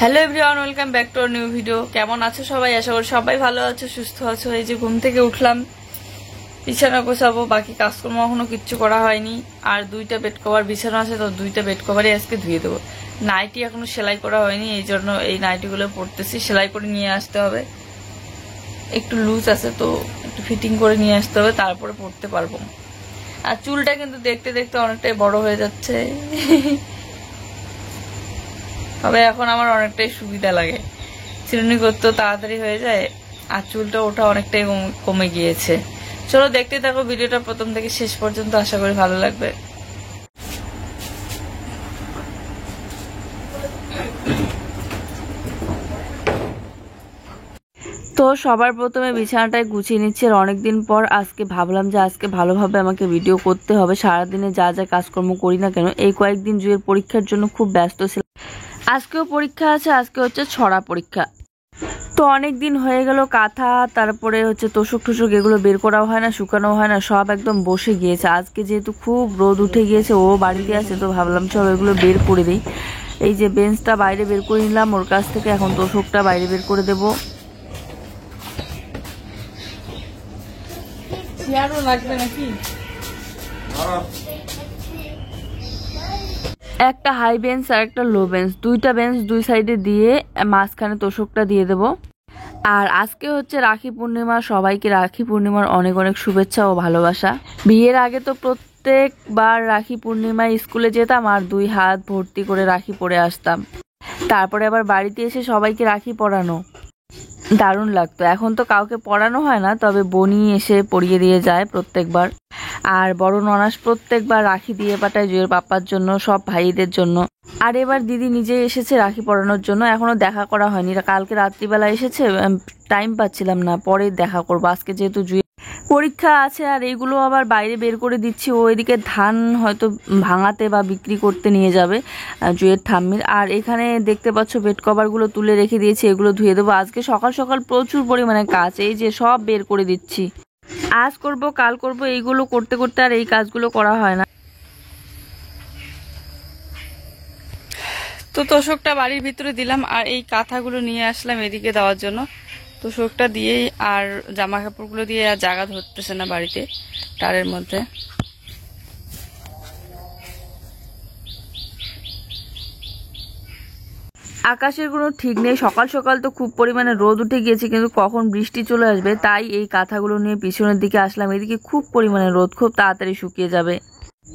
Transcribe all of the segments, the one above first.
Hello everyone, welcome back to our new video. কেমন আছো সবাই? আশা করি সবাই ভালো আছো, সুস্থ আছো। এই যে ঘুম থেকে উঠলাম, বিছানা গোছাবো, বাকি কাজকর্ম এখনো কিচ্ছু করা হয়নি। আর দুইটা বেড কভার বিছানা আছে, তো দুইটা বেড কভারই আজকে ধুয়ে দেবো। নাইটি এখনো সেলাই করা হয়নি, এই জন্য এই নাইটিগুলো পরতেছি। সেলাই করে নিয়ে আসতে হবে, একটু লুজ আছে তো একটু ফিটিং করে নিয়ে আসতে হবে, তারপরে পরতে পারবো। আর চুলটা কিন্তু দেখতে দেখতে অনেকটাই বড় হয়ে যাচ্ছে, তবে এখন আমার অনেকটাই সুবিধা লাগে। চিরুনি করতেও তাড়াতাড়ি হয়ে যায়, আর চুলটা ওঠা অনেকটাই কমে গিয়েছে। চলো দেখতে থাকো ভিডিওটা প্রথম থেকে শেষ পর্যন্ত, আশা করি ভালো লাগবে। তো সবার প্রথমে বিছানাটায় গুছিয়ে নিচ্ছি। আর অনেকদিন পর আজকে ভাবলাম যে আজকে ভালোভাবে আমাকে ভিডিও করতে হবে। সারাদিনে যা যা কাজকর্ম করি না কেন, এই কয়েকদিন জুয়ের পরীক্ষার জন্য খুব ব্যস্ত ছিলাম। আজকেও পরীক্ষা আছে, আজকে হচ্ছে ছড়া পরীক্ষা। তো অনেক দিন হয়ে গেল, কাঁথা তারপরে হচ্ছে তোষক টোষক এগুলো বের করাও হয় না, শুকানো হয় না, সব একদম বসে গিয়েছে। আজকে যেহেতু খুব রোদ উঠে গিয়েছে, ও বাড়িতে আছে, তো ভাবলাম চল এগুলো বের করে দিই। এই যে বেঞ্চটা বাইরে বের করে নিলাম ওর কাছ থেকে, এখন তোষকটা বাইরে বের করে দেবো। লাগবে নাকি? একটা হাই বেঞ্চ আর একটা লো বেঞ্চ, দুইটা বেঞ্চ দুই সাইডে দিয়ে মাঝখানে তোষকটা দিয়ে দেব। আর আজকে হচ্ছে রাখি পূর্ণিমা, সবাইকে রাখি পূর্ণিমার অনেক অনেক শুভেচ্ছা ও ভালোবাসা। বিয়ের আগে তো প্রত্যেকবার রাখি পূর্ণিমায় স্কুলে যেতাম আর 2 হাত ভর্তি করে রাখি পরে আসতাম। তারপরে আবার বাড়িতে এসে সবাইকে রাখি পরানো দারুণ লাগতো। এখন তো কাউকে পড়ানো হয় না, তবে বোনই এসে পরিয়ে দিয়ে যায় প্রত্যেকবার। আর বড় ননাস প্রত্যেকবার রাখি দিয়ে পাঠায় জুয়ের পাপার জন্য, সব ভাইদের জন্য। আর এবার দিদি নিজে এসেছে রাখি পরানোর জন্য, এখনো দেখা করা হয়নি। কালকে রাত্রিবেলা এসেছে, টাইম পাচ্ছিলাম না, পরে দেখা করবো। আজকে যেহেতু জুয়ে পরীক্ষা আছে আর এইগুলো আবার বাইরে বের করে দিচ্ছি, ও এদিকে ধান হয়তো ভাঙাতে বা বিক্রি করতে নিয়ে যাবে জুয়ের ঠাম্মির। আর এখানে দেখতে পাচ্ছ বেড কভারগুলো তুলে রেখে দিয়েছি, এগুলো ধুয়ে দেবো। আজকে সকাল সকাল প্রচুর পরিমাণে কাজ, এই যে সব বের করে দিচ্ছি। আজ করব কাল করব, এইগুলো করতে করতে আর এই কাজগুলো করা হয় না। তো তোষকটা বাড়ির ভিতরে দিলাম, আর এই কাঁথাগুলো নিয়ে আসলাম এদিকে দেওয়ার জন্য। তোষকটা দিয়েই আর জামা কাপড়গুলো দিয়ে আর জায়গা ধরতেছে না বাড়িতে টারের মধ্যে। আকাশের কোনো ঠিক নেই, সকাল সকাল তো খুব পরিমাণে রোদ উঠে গিয়েছে, কিন্তু কখন বৃষ্টি চলে আসবে, তাই এই কাঁথাগুলো নিয়ে পিছনের দিকে আসলাম। এদিকে খুব পরিমাণে রোদ, খুব তাড়াতাড়ি শুকিয়ে যাবে।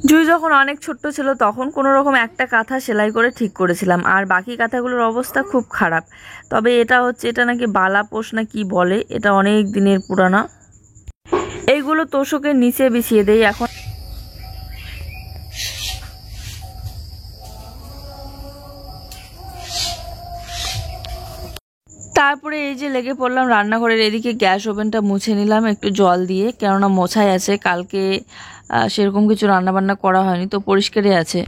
জুই যখন অনেক ছোট্ট ছিল তখন কোনো রকম একটা কাঁথা সেলাই করে ঠিক করেছিলাম, আর বাকি কাঁথাগুলোর অবস্থা খুব খারাপ। তবে এটা নাকি বালাপোষ না কি বলে, এটা অনেক দিনের পুরানা। এইগুলো তোষকের নিচে বিছিয়ে দেই এখন। তারপরে এই যে লেগে পড়লাম রান্নাঘরের এদিকে, গ্যাস ওভেনটা মুছে নিলাম একটু জল দিয়ে, কেননা মোছাই আছে। কালকে সেরকম কিছু রান্নাবান্না করা হয়নি, তো পরিষ্কারই আছে।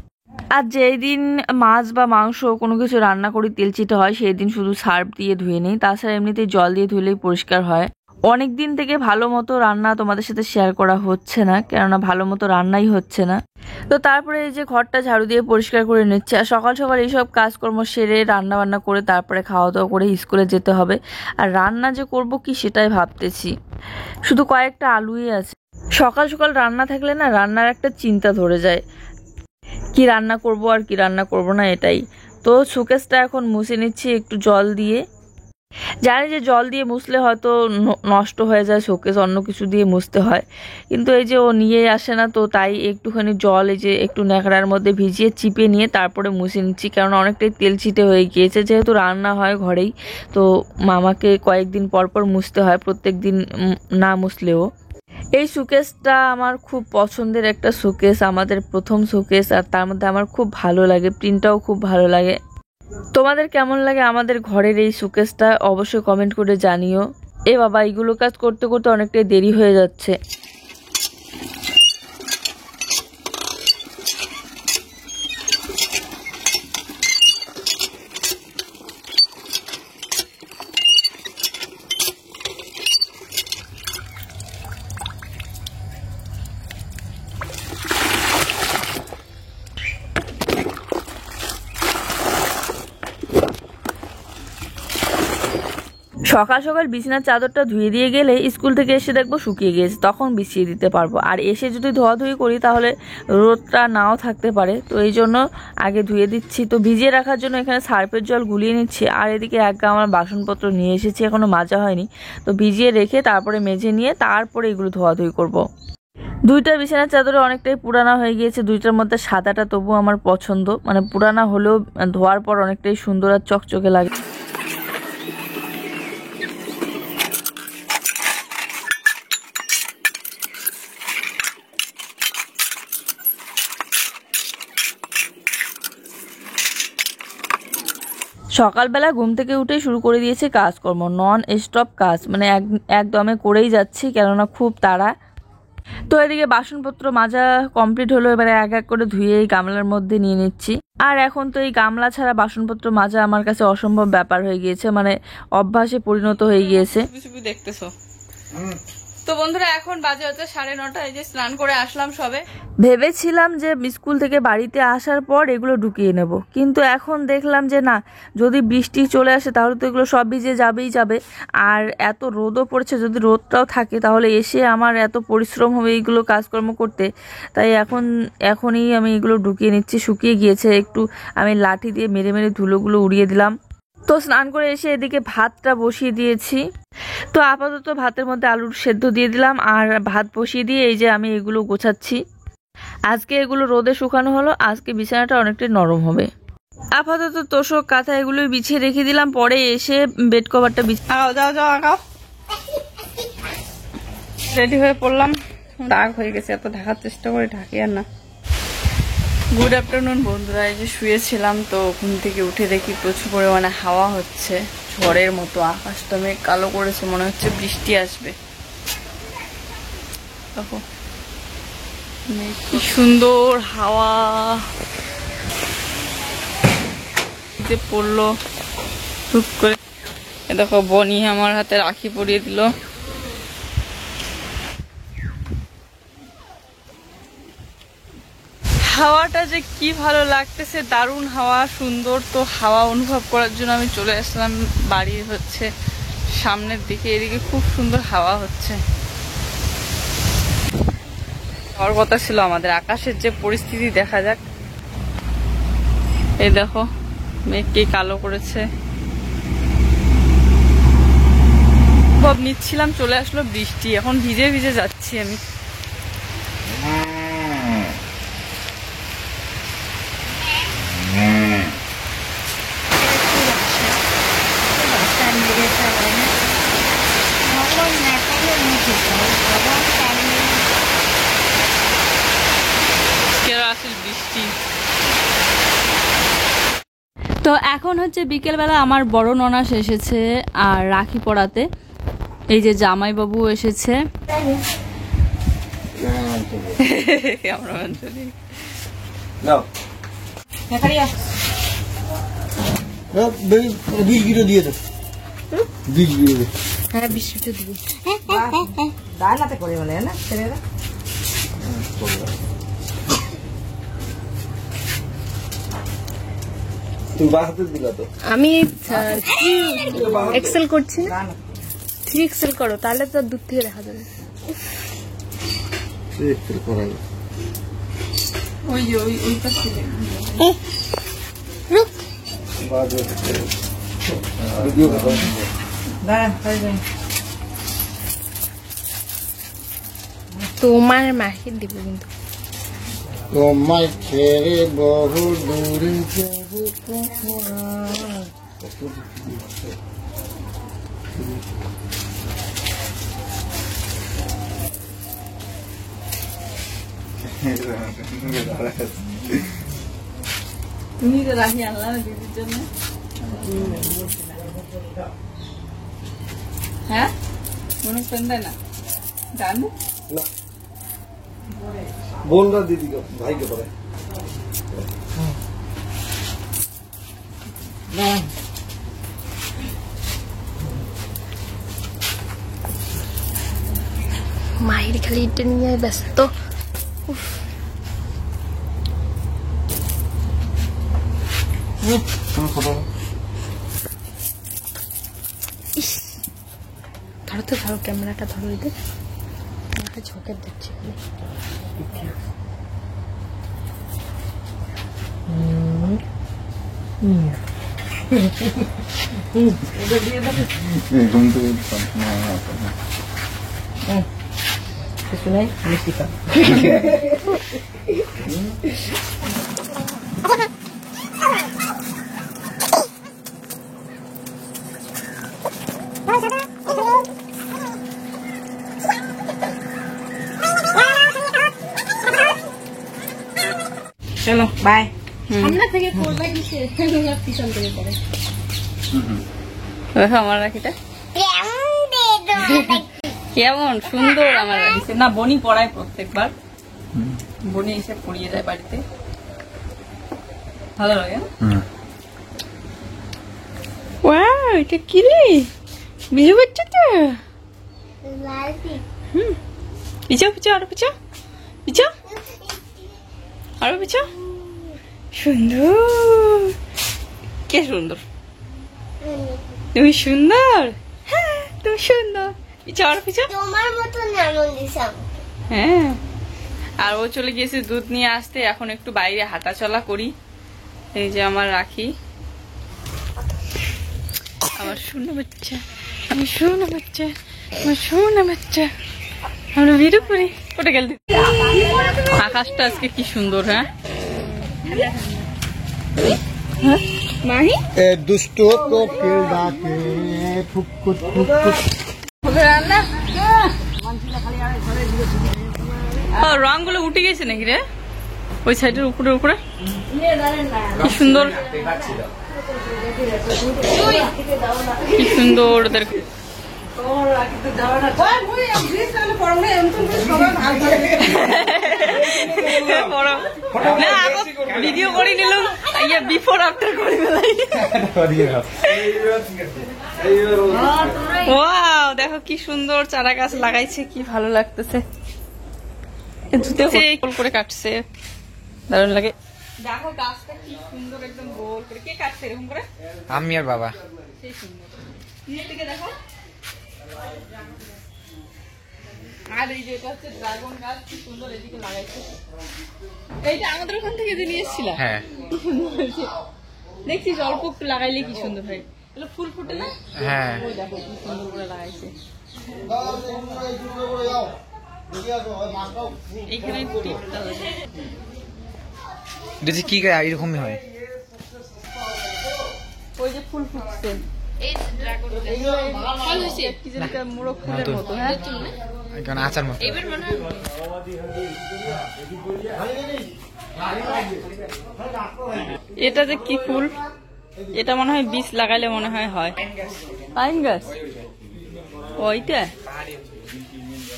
আর যেই দিন মাছ বা মাংস কোনো কিছু রান্না করি তেলচিটে হয়, সেই দিন শুধু সার্ফ দিয়ে ধুয়ে নিই, তাছাড়া এমনিতেই জল দিয়ে ধুলেই পরিষ্কার হয়। অনেক দিন থেকে ভালো মতো রান্না তোমাদের সাথে শেয়ার করা হচ্ছে না, কেননা ভালো মতো রান্নাই হচ্ছে না। তো তারপরে এই যে ঘরটা ঝাড়ু দিয়ে পরিষ্কার করে নিচ্ছে। আর সকাল সকাল এইসব কাজকর্ম সেরে রান্না বান্না করে তারপরে খাওয়া দাওয়া করে স্কুলে যেতে হবে। আর রান্না যে করব কি সেটাই ভাবতেছি, শুধু কয়েকটা আলুই আছে। সকাল সকাল রান্না থাকলে না, রান্নার একটা চিন্তা ধরে যায়, কি রান্না করব আর কি রান্না করব না, এটাই। তো শোকেসটা এখন মুছে নিচ্ছি একটু জল দিয়ে। জানি যে জল দিয়ে মুছলে হয়তো নষ্ট হয়ে যায় শোকেস, অন্য কিছু দিয়ে মুছতে হয়, কিন্তু এই যে ও নিয়ে আসে না, তো তাই একটুখানি জল এই যে একটু ন্যাকড়ার মধ্যে ভিজিয়ে চিপে নিয়ে তারপরে মুছে নিচ্ছি, কারণ অনেকটাই তেল ছিটে হয়ে গিয়েছে। যেহেতু রান্না হয় ঘরেই, তো মামাকে কয়েকদিন পর পর মুছতে হয়, প্রত্যেক দিন না মুছলেও। এই শোকেসটা আমার খুব পছন্দের একটা শোকেস, আমাদের প্রথম শোকেস, আর তার মধ্যে আমার খুব ভালো লাগে, প্রিন্টটাও খুব ভালো লাগে। তোমাদের কেমন লাগে আমাদের ঘরের এই শোকেসটা অবশ্যই কমেন্ট করে জানিও। এ বাবা, এইগুলো কাজ করতে করতে অনেকটাই দেরি হয়ে যাচ্ছে। সকাল সকাল বিছানার চাদরটা ধুয়ে দিয়ে গেলে স্কুল থেকে এসে দেখবো শুকিয়ে গিয়েছে, তখন বিছিয়ে দিতে পারবো। আর এসে যদি ধোয়াধুয়ি করি তাহলে রোদটা নাও থাকতে পারে, তো এই জন্য আগে ধুয়ে দিচ্ছি। তো ভিজিয়ে রাখার জন্য এখানে সার্ফের জল গুলিয়ে নিচ্ছি। আর এদিকে এক গামলা বাসনপত্র নিয়ে এসেছি, এখনও মাজা হয়নি, তো ভিজিয়ে রেখে তারপরে মেজে নিয়ে তারপরে এগুলো ধোয়াধুয়ি করব। দুইটা বিছানার চাদরে অনেকটাই পুরানা হয়ে গিয়েছে, দুইটার মধ্যে সাদাটা তবু আমার পছন্দ, মানে পুরানা হলেও ধোয়ার পর অনেকটাই সুন্দর আর চকচকে লাগে। সকালবেলা ঘুম থেকে উঠে শুরু করে দিয়েছে কাজকর্ম, নন স্টপ কাজ, মানে একদমে করেই যাচ্ছি, কেননা খুব তাড়া। তো এদিকে বাসনপত্র মাজা কমপ্লিট হলো, এবারে এক এক করে ধুয়ে এই গামলার মধ্যে নিয়ে নিচ্ছি। আর এখন তো এই গামলা ছাড়া বাসনপত্র মাজা আমার কাছে অসম্ভব ব্যাপার হয়ে গিয়েছে, মানে অভ্যাসে পরিণত হয়ে গিয়েছে। দেখতেছো তো বন্ধুরা, এখন বাজে হচ্ছে 9:30, এই যে স্নান করে আসলাম সবে। ভেবেছিলাম যে স্কুল থেকে বাড়িতে আসার পর এগুলো ঢুকিয়ে নেব, কিন্তু এখন দেখলাম যে না, যদি বৃষ্টি চলে আসে তাহলে তো এগুলো সব ভিজে যাবে। আর এত রোদও পড়ছে, যদি রোদটাও থাকে তাহলে এসে আমার এত পরিশ্রম হবে এইগুলো কাজকর্ম করতে। তাই এখনই আমি এগুলো ঢুকিয়ে নিচ্ছি। শুকিয়ে গিয়েছে, একটু আমি লাঠি দিয়ে মেরে মেরে ধুলোগুলো উড়িয়ে দিলাম। তো স্নান করে এসে এদিকে ভাতটা বসিয়ে দিয়েছি। তো আপাতত ভাতের মধ্যে আলুর সেদ্ধ দিয়ে দিলাম আর ভাত বসিয়ে দিয়ে এই যে আমি এগুলো গোছাচ্ছি। আজকে এগুলো রোদে শুকানো হলো, আজকে বিছানাটা অনেকটাই নরম হবে। আপাতত তোষক কাঁথা এগুলো বিছিয়ে রেখে দিলাম, পরে এসে বেড কভারটা যাও আঁকাও। রেডি হয়ে পড়লাম, দাগ হয়ে গেছে, এত ঢাকার চেষ্টা করে ঢাকি আর না। গুড আফটারনুন বন্ধুরা, এই যে শুয়েছিলাম, তো ঘুম থেকে উঠে দেখি প্রচুর পরিমাণে হাওয়া হচ্ছে, ঝড়ের মতো। আকাশটা মেঘ কালো করেছে, মনে হচ্ছে বৃষ্টি আসবে। দেখো কি সুন্দর হাওয়া যে পড়লো টুক করে। দেখো বনি আমার হাতে রাখি পরিয়ে দিল। হাওয়াটা যে কি ভালো লাগতেছে, দারুণ হাওয়া, সুন্দর। তো হাওয়া অনুভব করার জন্য আমি চলে আসলাম বাড়ির হচ্ছে সামনের দিকে। এদিকে খুব সুন্দর হাওয়া হচ্ছে। হওয়ার কথা ছিল আমাদের, আকাশের যে পরিস্থিতি দেখা যাক। এই দেখো মেঘ কি কালো করেছে, ভাব নিচ্ছিলাম, চলে আসলো বৃষ্টি। এখন ভিজে ভিজে যাচ্ছি আমি। তো এখন হচ্ছে বিকেলবেলা আমার বড় ননাস এসেছে আর রাখি পরাতে। এই যে জামাইবাবু এসেছে। আমি এক্সেল করছি, 3 এক্সেল করো, তাহলে তো দূর থেকে দেখা যাবে। তোমার মাকে দিব কিন্তু। তোমায় ছেড়ে বহু দূরে তুমি তো রাখি আনলা না দিদির জন্য? হ্যাঁ, মনে সন্ধ্যা না জানো বোনরা দিদিকে ভাইকে পড়ে মায়ের খালি এটা নিয়ে ব্যস্ত। ধরো তো, ধরো ক্যামেরাটা ধরো, এদের একটা ঝোঁকের দিচ্ছি। চলো বাই। সামনে থেকে করবে পিছন থেকে করে আমার রাখিটা কেমন সুন্দর আমার রাখিছে না। বনি পড়ায় প্রত্যেকবার, বনি এসে পড়িয়ে যায় বাড়িতে, ভালো লাগে। এটা কি রে, বিজু বাচ্চাটা? পিছাও পিছাও, আরো পিছাও পিছাও, আরো পিছাও। সুন্দর, কে সুন্দর? তুমি সুন্দর, হ্যাঁ তুমি সুন্দর। পিছাও আরো পিছাও, তোমার মতন হ্যাঁ। আর ও চলে গিয়েছে দুধ নিয়ে আসতে, এখন একটু বাইরে হাঁটা চলা করি। এই যে আমার রাখি, আমার শোনা বাচ্চা, আমি শোনা বাচ্চা, আমার শোনা বাচ্চা। আমরা বেরো করি, কোটে গেল? আকাশটা আজকে কি সুন্দর। হ্যাঁ মাহি দুষ্ট কোকিল ডাকে ফুকুত ফুকুত। রংগুলো উঠে গেছে নাকি রে ওই সাইডের উপরে উপরে? কি সুন্দর, কি সুন্দর ওদের। ভিডিও করে নিলাম, বিফোর আফটার করে ওয়াও, দেখো কি সুন্দর চারা গাছ লাগাইছে, কি ভালো লাগতেছে। ধুতে গোল করে কাটছে, দারুণ লাগে। দেখো গাছটা কি সুন্দর, একদম গোল করে। কে কাটছে এরকম করে? আমি আর বাবা। সেই সুন্দর, নিচে থেকে দেখো। আর এই যে এটা হচ্ছে ড্রাগন গাছ, কি সুন্দর এদিকে লাগাইছে। এইটা আমাদের ওখান থেকে যে নিয়ে এসেছিলাম, হ্যাঁ দেখছিস অল্প একটু লাগাইলে কি সুন্দর হয়। এগুলো ফুল ফুটে না? হ্যাঁ ওই দেখো কি সুন্দর করে লাগাইছে। এইখানে টিপটা হয়েছে, দেখি কি এরকমই হয়। ওই যে ফুল ফুটছে, মোরগ ফুলের মতো। হ্যাঁ আচার মতো। এটা যে কি ফুল, এটা মনে হয় বীজ লাগাইলে মনে হয় হয়। পাইন গাছ ওইটা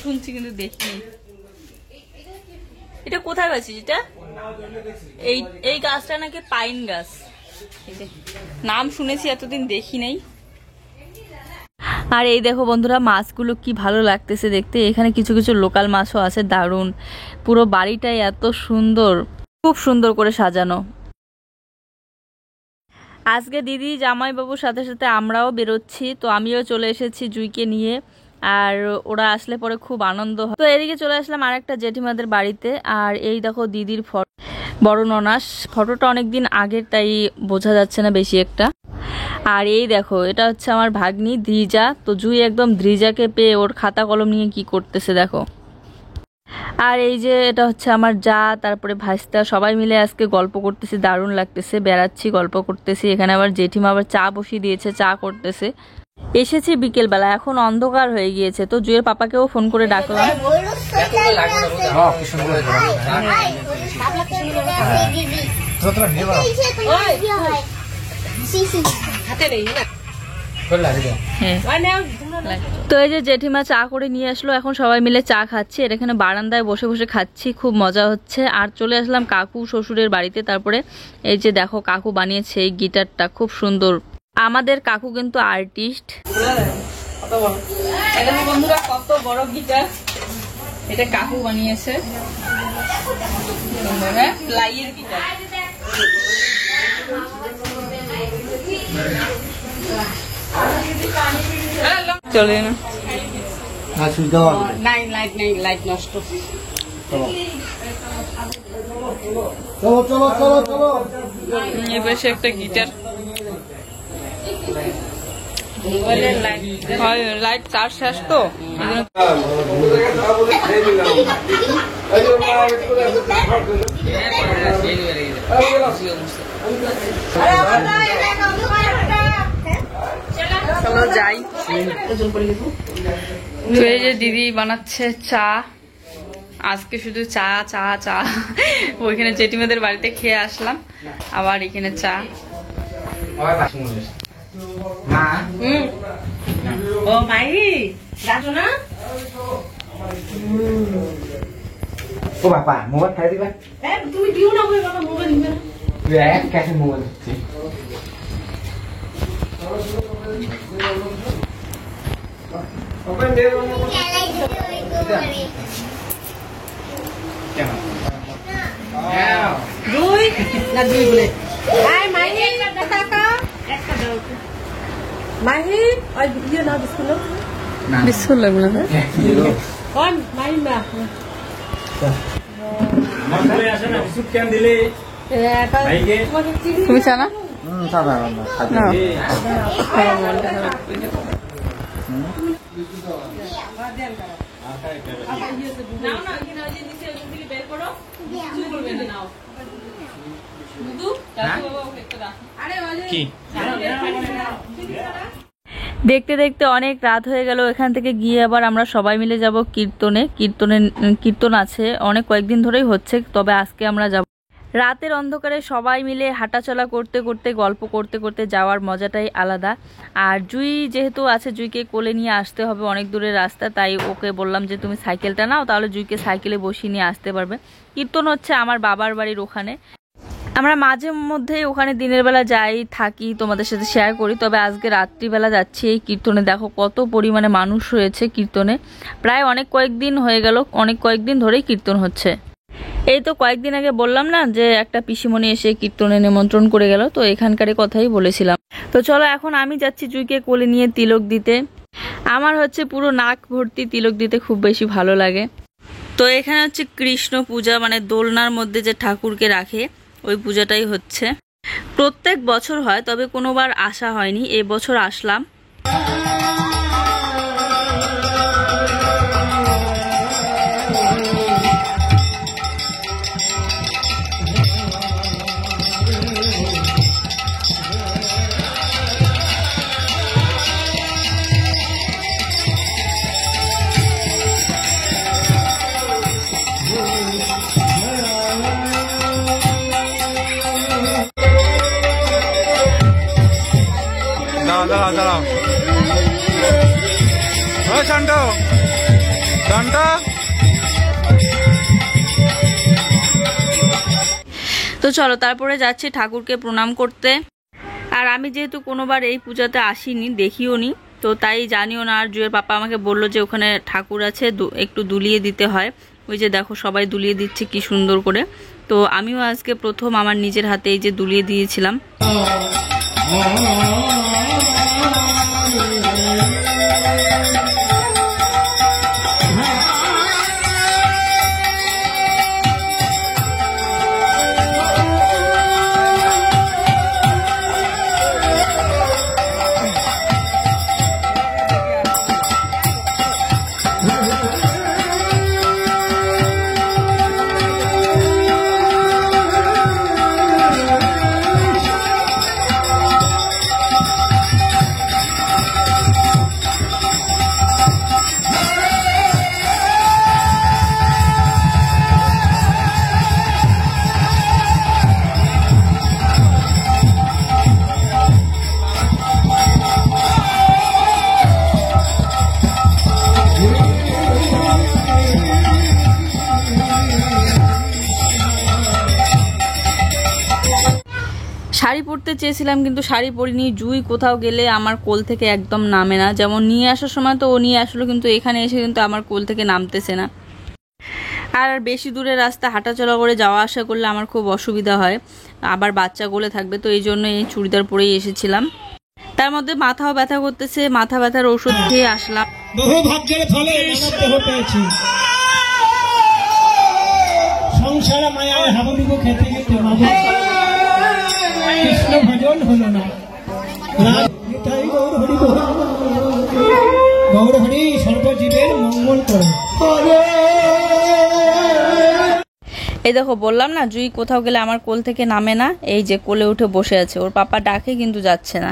শুনছি কিন্তু দেখিনি। এটা কোথায় পাচ্ছিস? এটা এই গাছটা নাকি পাইন গাছ, নাম শুনেছি, এতদিন দেখি নাই। আর এই দেখো বন্ধুরা, মাছগুলো কি ভালো লাগতেছে দেখতে। এখানে কিছু কিছু লোকাল মাছও আছে, দারুণ। পুরো বাড়িটাই এত সুন্দর, খুব সুন্দর করে সাজানো। আজকে দিদি জামাইবাবুর সাথে সাথে আমরাও বেরোচ্ছি, তো আমিও চলে এসেছি জুইকে নিয়ে। আর ওরা আসলে পরে খুব আনন্দ হয়। তো এদিকে চলে আসলাম আর একটা জেঠিমাদের বাড়িতে। আর এই দেখো দিদির ফটো, বড় ননাস। ফটোটা অনেকদিন আগের, তাই বোঝা যাচ্ছে না বেশি একটা। আর এই দেখো, এটা হচ্ছে আমার ভাগ্নি দ্রিজা। তো জুই একদম দ্রিজাকে পেয়ে ওর খাতা কলম নিয়ে কি করতেছে দেখো। আর এই যে এটা হচ্ছে আমার যা, তারপরে ভাইস্তা, সবাই মিলে আজকে গল্প করতেছি, দারুণ লাগতেছে। বেড়াচ্ছি, গল্প করতেছি। এখানে আবার জেঠিমা আবার চা বসিয়ে দিয়েছে, চা করতেছে। এসেছি বিকেলবেলা, এখন অন্ধকার হয়ে গিয়েছে। তো জুয়ের পাপাকেও ফোন করে ডাকলাম। তো এই যে জেঠিমা চা করে নিয়ে আসলো, এখন সবাই মিলে চা খাচ্ছি। আর এখানে বারান্দায় বসে বসে খাচ্ছি, খুব মজা হচ্ছে। আর চলে আসলাম কাকু শ্বশুরের বাড়িতে। তারপরে এই যে দেখো কাকু বানিয়েছে এই গিটারটা, খুব সুন্দর। আমাদের কাকু কিন্তু আর্টিস্ট। বন্ধুরা কত বড় গিটার, এটা কাকু বানিয়েছে, প্লাইয়ের গিটার। চলে না নাই লাইট নষ্ট। এবার একটা গিটার লাইট চার্জ শেষ তো চলো যাই। তো এই যে দিদি বানাচ্ছে চা, আজকে শুধু চা চা চা। ওইখানে জেঠিমাদের বাড়িতে খেয়ে আসলাম, আবার এখানে চা। ও মাই যাচ্ছ না? ও বাবা মোবাইল খাই দিবা। তুমি দিও না বাবা, মোবাইল নিবে না। এক কাছে মোবাইল দিচ্ছি। ওপেন দে দুই না দুই বলে মাহি একটা টাকা একটা দাও। মাহি ওই ভিডিও না বিস্কুট না বিস্কুট লাগবে না কোন মাহি না আমার আসে না বিস্কুট কেন দিলে তুমি জানা সাদা না দেখতে দেখতে অনেক রাত হয়ে গেল। এখান থেকে গিয়ে আবার আমরা সবাই মিলে যাব কীর্তন আছে, অনেক কয়েকদিন ধরেই হচ্ছে, তবে আজকে আমরা যাব। রাতের অন্ধকারে সবাই মিলে হাঁটাচলা করতে করতে গল্প করতে করতে যাওয়ার মজাটাই আলাদা। আর জুই যেহেতু আছে, জুইকে কোলে নিয়ে আসতে হবে, অনেক দূরের রাস্তা, তাই ওকে বললাম যে তুমি সাইকেলটা নাও, তাহলে জুইকে সাইকেলে বসিয়ে নিয়ে আসতে পারবে। কীর্তন হচ্ছে আমার বাবার বাড়ির ওখানে, আমরা মাঝে মধ্যেই ওখানে দিনের বেলা যাই থাকি, তোমাদের সাথে শেয়ার করি। তবে আজকে রাত্রিবেলা যাচ্ছি এই কীর্তনে। দেখো কত পরিমাণে মানুষ হয়েছে কীর্তনে, প্রায় অনেক কয়েকদিন হয়ে গেল, অনেক কয়েকদিন ধরেই কীর্তন হচ্ছে। এই তো কয়েকদিন আগে বললাম না যে একটা পিসিমণি এসে কীর্তনে নিমন্ত্রণ করে গেল, তো এখানকারই কথাই বলেছিলাম। তো চলো এখন আমি যাচ্ছি জুইকে কোলে নিয়ে তিলক দিতে। আমার হচ্ছে পুরো নাক ভর্তি তিলক দিতে খুব বেশি ভালো লাগে। তো এখানে হচ্ছে কৃষ্ণ পূজা, মানে দোলনার মধ্যে যে ঠাকুরকে রাখে ওই পূজাটাই হচ্ছে। প্রত্যেক বছর হয়, তবে কোনোবার আসা হয়নি, এবছর আসলাম। দাঁড়াও ও শান্ত শান্ত। তো চলো তারপরে যাচ্ছি ঠাকুরকে প্রণাম করতে। আর আমি যেহেতু কোনোবার এই পূজাতে আসিনি, দেখিও নি, তো তাই জানিও না। আর জুয়ের পাপা আমাকে বললো যে ওখানে ঠাকুর আছে, একটু দুলিয়ে দিতে হয়। ওই যে দেখো সবাই দুলিয়ে দিচ্ছে কি সুন্দর করে। তো আমিও আজকে প্রথম আমার নিজের হাতে এই যে দুলিয়ে দিয়েছিলাম। শাড়ি পরতে চেয়েছিলাম কিন্তু শাড়ি পরিনি। জুই কোথাও গেলে আমার কোল থেকে একদম নামে না, যেমন নিয়ে আসার সময় তো ও নিয়ে আসলো, কিন্তু এখানে এসে কিন্তু আমার কোল থেকে নামতেছে না। আর বেশি দূরের রাস্তা হাঁটাচলা করে যাওয়া আসা করলে আমার খুব অসুবিধা হয়, আবার বাচ্চা কোলে থাকবে, তো এই জন্য এই চুড়িদার পরেই এসেছিলাম। তার মধ্যে মাথাও ব্যথা করতেছে, মাথা ব্যথার ওষুধ খেয়ে আসলাম। বহু ভাগ্যের ফলে মানব দেহ পেয়েছি, সংসারে মায়ায় হাবুডুবু খেতে খেতে কৃষ্ণ ভজন হলো না। গৌর হরি সর্বজীবের মঙ্গল করে। এই দেখো বললাম না, জুই কোথাও গেলে আমার কোল থেকে নামে না, এই যে কোলে উঠে বসে আছে, ওর পাপা ডাকে কিন্তু যাচ্ছে না।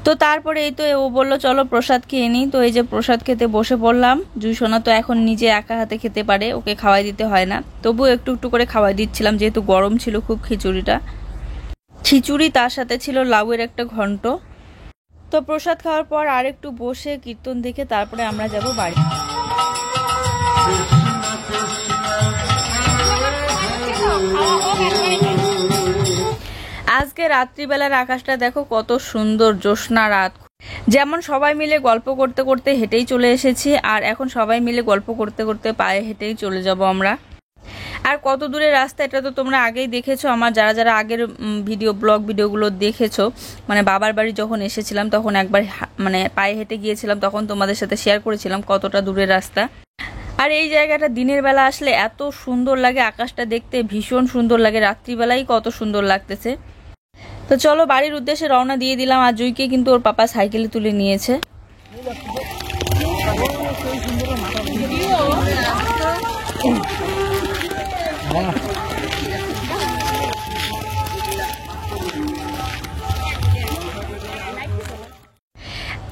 তো তারপরে এই তো ও বললো চলো প্রসাদ খেয়ে নিই, তো এই যে প্রসাদ খেতে বসে পড়লাম। জুই সোনা তো এখন নিজে একা হাতে খেতে পারে, ওকে খাওয়াই দিতে হয় না, তবুও একটু একটু করে খাওয়াই দিচ্ছিলাম, যেহেতু গরম ছিল খুব খিচুড়ি, তার সাথে ছিল লাউয়ের একটা ঘন্ট। তো প্রসাদ খাওয়ার পর আর একটু বসে কীর্তন দেখে তারপরে আমরা যাব বাড়ি। আজকে রাত্রিবেলার আকাশটা দেখো কত সুন্দর, জ্যোৎস্না রাত। যেমন সবাই মিলে গল্প করতে করতে হেঁটেই চলে এসেছি, আর এখন সবাই মিলে গল্প করতে করতে পায়ে হেঁটেই চলে যাব আমরা। আর কত দূরের রাস্তা এটা তো তোমরা আগেই দেখেছো, আমার যারা যারা আগের ব্লগ ভিডিওগুলো দেখেছো, মানে বাবার বাড়ি যখন এসেছিলাম তখন একবার মানে পায়ে হেঁটে গিয়েছিলাম, তখন তোমাদের সাথে শেয়ার করেছিলাম কতটা দূরের রাস্তা। আর এই জায়গাটা দিনের বেলা আসলে এত সুন্দর লাগে, আকাশটা দেখতে ভীষণ সুন্দর লাগে, রাত্রিবেলাই কত সুন্দর লাগতেছে। তো চলো বাড়ির উদ্দেশ্যে রওনা দিয়ে দিলাম, আর জুইকে কিন্তু ওর পাপা সাইকেলে তুলে নিয়েছে।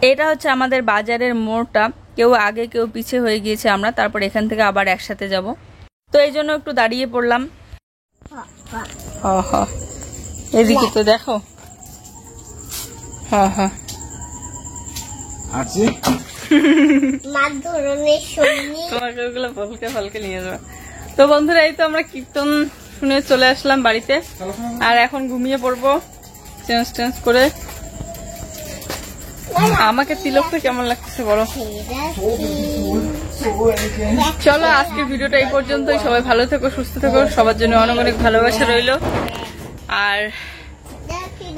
এটা হচ্ছে আমাদের বাজারের মোড়টা, কেউ আগে কেউ পিছে হয়ে গিয়েছে আমরা, তারপর এখান থেকে আবার একসাথে যাব। তো এই জন্য একটু দাঁড়িয়ে পড়লাম। এদিকে তো দেখো, তোমাকে ওগুলো ফলকে ফলকে নিয়ে যাবো। তো বন্ধুরা এই তো আমরা কীর্তন শুনে চলে আসলাম বাড়িতে, আর এখন ঘুমিয়ে পড়বো চেঞ্জ টেঞ্জ করে। আমাকে তিলকটা কেমন লাগতেছে বলো? চলো আজকের ভিডিওটা এই পর্যন্তই। সবাই ভালো থেকো, সুস্থ থেকো, সবার জন্য অনেক অনেক ভালোবাসা রইলো। আর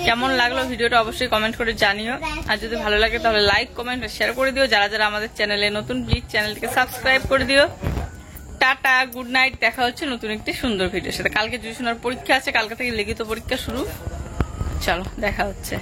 কেমন লাগলো ভিডিওটা অবশ্যই কমেন্ট করে জানিও, আর যদি ভালো লাগে তাহলে লাইক কমেন্ট আর শেয়ার করে দিও। যারা যারা আমাদের চ্যানেলে নতুন প্লিজ চ্যানেলটিকে সাবস্ক্রাইব করে দিও। টাটা, গুড নাইট, দেখা হচ্ছে নতুন একটি সুন্দর ভিডিওর সাথে। কালকে জুই সোনার পরীক্ষা আছে, কালকে থেকে লিখিত পরীক্ষা শুরু। চলো দেখা হচ্ছে।